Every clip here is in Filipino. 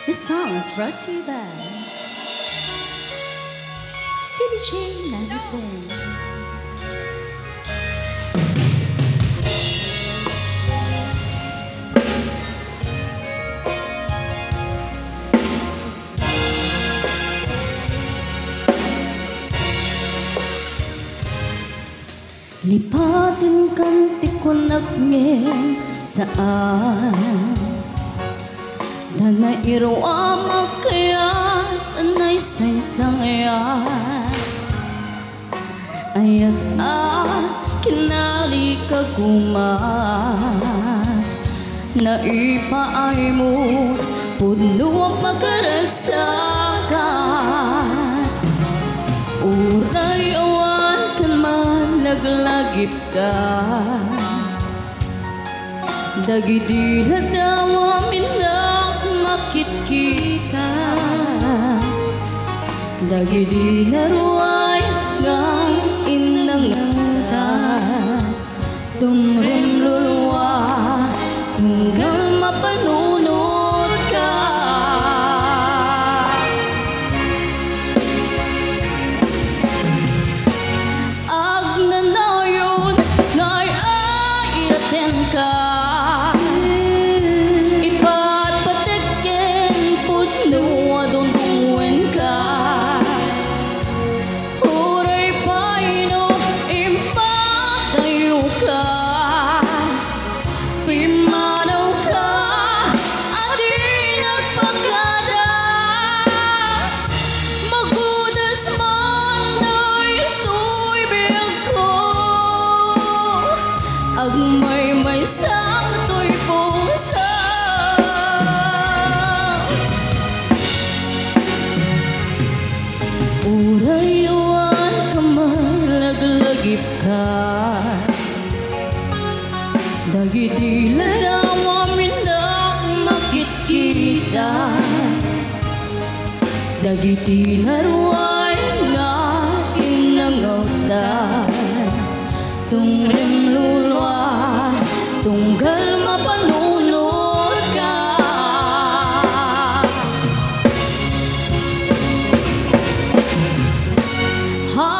This song is brought to you by CDJ Magazine. Lipatin kanti ko nagngin saan na nairwa makayat anay sa isang ayan ayat kinali ka gumat na ipaay mo puno ang pagkarasakan uray awan kan man naglagip ka dagidi hadawa minak makit kita dagidi naruay nga inangata tumrim lulwa hanggang mapanunod ka agnanayon ngay ayaten ka agmay-may sa kato'y puso urayawan ka malaglagip ka dagiti larawa minak makit kita dagiti naruay nga inangauta tungrim lulwa tunggal mapanunod ka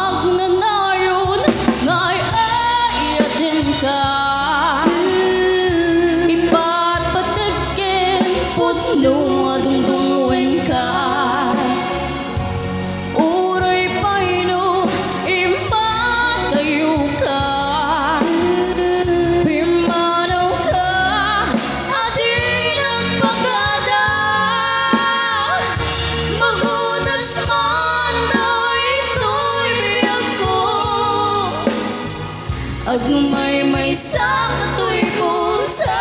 hagnanayon ngay ayatin ka ipatpatagkin puno adungdungwen ka uray paino impatayo ka agmay-may sa kato'y puso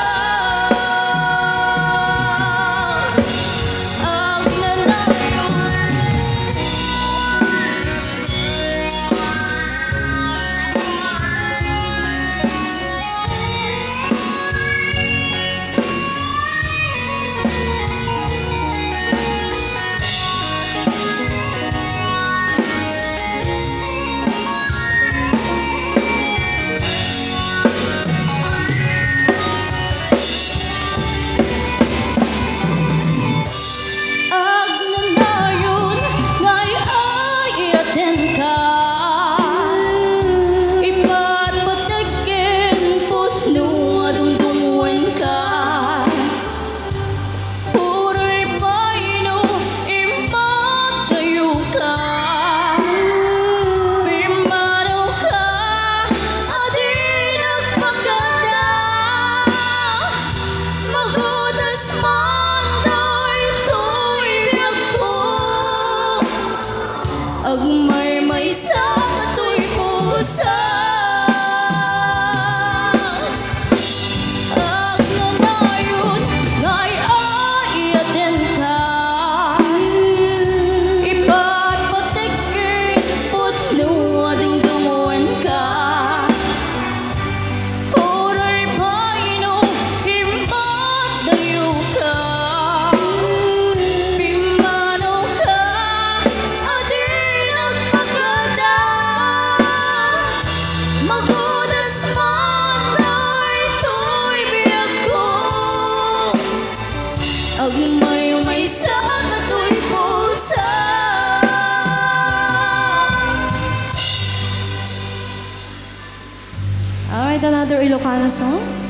Nga'y may sakato'y pusa. Alright, another Ilocano song.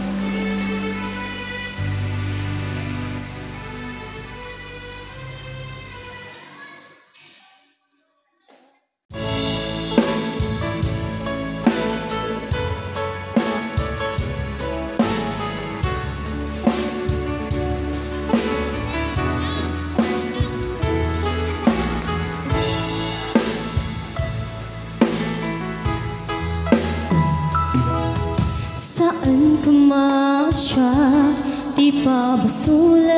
Saan pumasya, di pa basulin.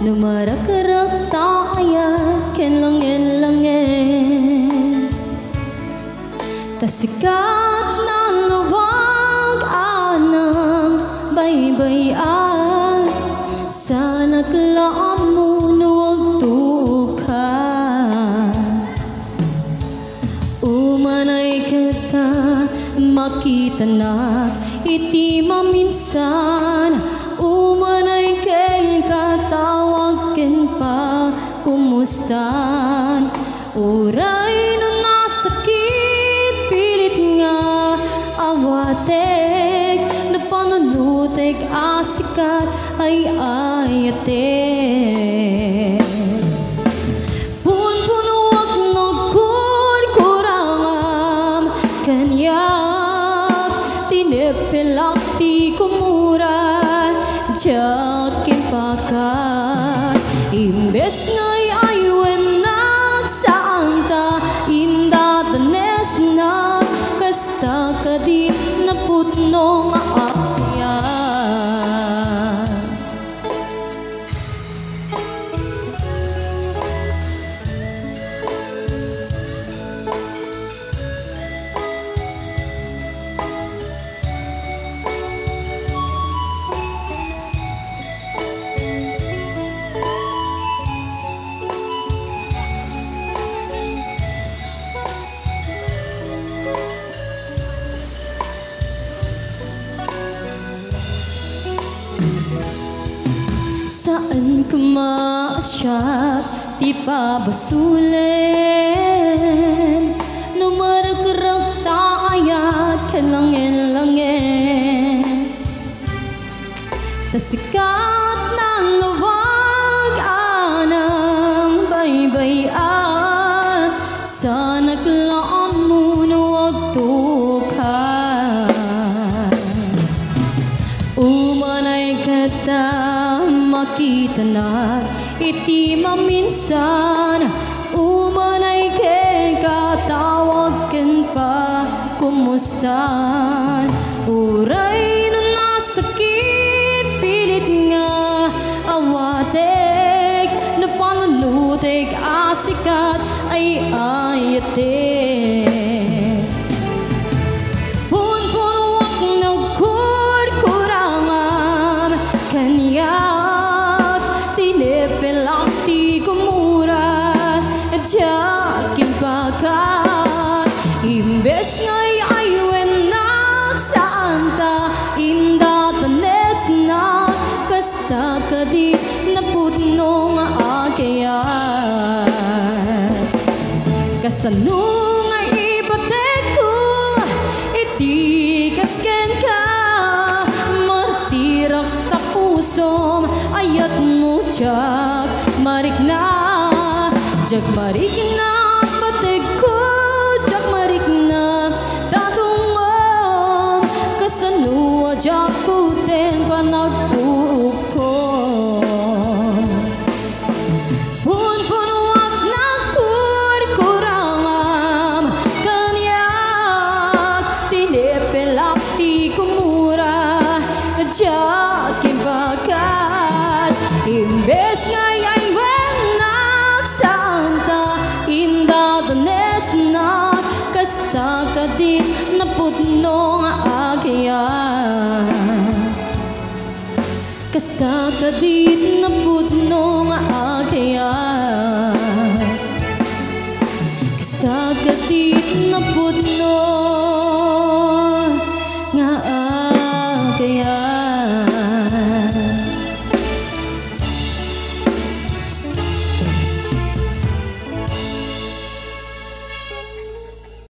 Numarakarap taayat, kenlangin-langin. Tasikat ng lawag anang baybayan. Sa naglaam mo na wag tukan. Umanay kita makita na iti maminsan. Umanay kay katawagin pa kumustan. Uray no nasakit pilit nga awatek. Napanunutek asikat ay ayatek. Punpunuak nagkurkurangam kanyak. Tinipilak ti kumura jakin pakat. Imbes nga'y aywenak saan ta indatanes na. Kasta ka di naputnong aakyan. Saan kumasya, di pa basulin. Numarakarap taayat, kalangin-langin. Tasikat ng lawag anang baybayan. Sa naglaam mo na wag tukan. Umanay kita makita na iti maminsan. Umanay kay katawagin pa kumustan. Uray no nasakit pilit nga awatek. Napanunutek asikat ay ayatek. Punpunuak nagkurkurangam kanyak. Tinipilak ti kumura jakin pakat. Imbes nga'y aywenak saan ta indatanes na. Kasta ka di naputnong aakyan. Kasano nga'y ipatek ko iti kasken ka. Martirak tapusom ayat mo jak marik na. Jak marik na patek ko. Jak marik na tatungom. Kasano jak puten panagtukom. Punpunuak nagkurkurangam kanyak. Tinipilak ti kumura jakin pakat. Imbes nga'y aywenak saan ta indatanes na. Kasta ka di naputnong aakyan. Kasta ka di naputnong aakyan. Kasta ka di naputnong